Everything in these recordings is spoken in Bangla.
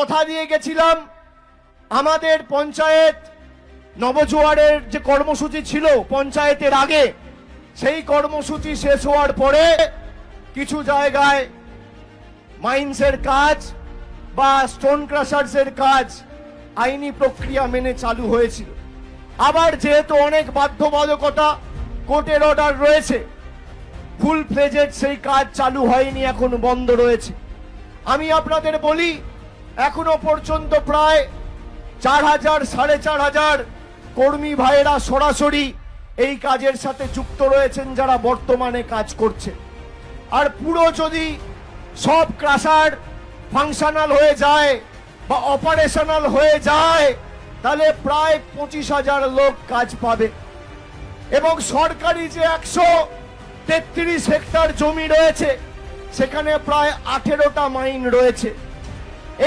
কথা দিয়ে গেছিলাম আমাদের পঞ্চায়েত নবজোয়ারের যে কর্মসূচি ছিল পঞ্চায়েতের আগে, সেই কর্মসূচি শেষ হওয়ার পরে কিছু জায়গায় মাইন্সের কাজ বা স্টোন ক্রাশার্সের কাজ আইনি প্রক্রিয়া মেনে চালু হয়েছিল। আবার যেহেতু অনেক বাধ্যবাধকতা, কোর্টের অর্ডার রয়েছে, ফুল ফ্লেজেড সেই কাজ চালু হয়নি, এখন বন্ধ রয়েছে। আমি আপনাদের বলি, এখনো পর্যন্ত প্রায় 4000 4500 কর্মী ভাইয়েরা সরাসরি এই কাজের সাথে যুক্ত রয়েছেন, যারা বর্তমানে কাজ করছে। আর পুরো যদি সব ক্রাশার ফাংশনাল হয়ে যায় বা অপারেশনাল হয়ে যায়, তাহলে প্রায় 25,000 লোক কাজ পাবে। এবং সরকারি যে 133 হেক্টর জমি রয়েছে, সেখানে প্রায় 18টা মাইন রয়েছে।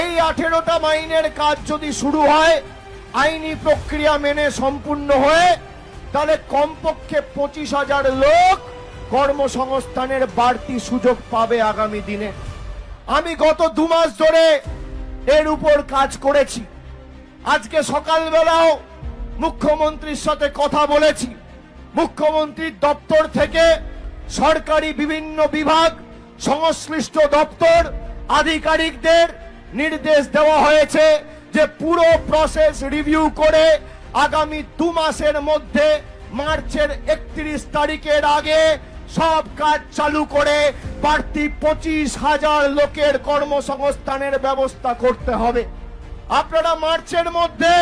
এই 18টা মাইনের কাজ যদি শুরু হয় আইনি প্রক্রিয়া মেনে সম্পূর্ণ হয়ে, তাহলে কমপক্ষে 25,000 লোক কর্মসংস্থানের বাড়তি সুযোগ পাবে আগামী দিনে। আমি গত 2 মাস ধরে এর উপর কাজ করেছি। আজকে সকালবেলাও মুখ্যমন্ত্রীর সাথে কথা বলেছি। মুখ্যমন্ত্রীর দপ্তর থেকে সরকারি বিভিন্ন বিভাগ, সংশ্লিষ্ট দপ্তর, আধিকারিকদের নির্দেশ দেওয়া হয়েছে যে পুরো প্রসেস রিভিউ করে আগামী 2 মাসের মধ্যে মার্চের 31 তারিখের আগে সব কাজ চালু করে বাড়তি 25,000 লোকের কর্মসংস্থানের ব্যবস্থা করতে হবে। আপনারা মার্চের মধ্যে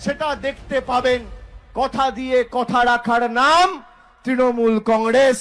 সেটা দেখতে পাবেন। কথা দিয়ে কথা রাখার নাম তৃণমূল কংগ্রেস।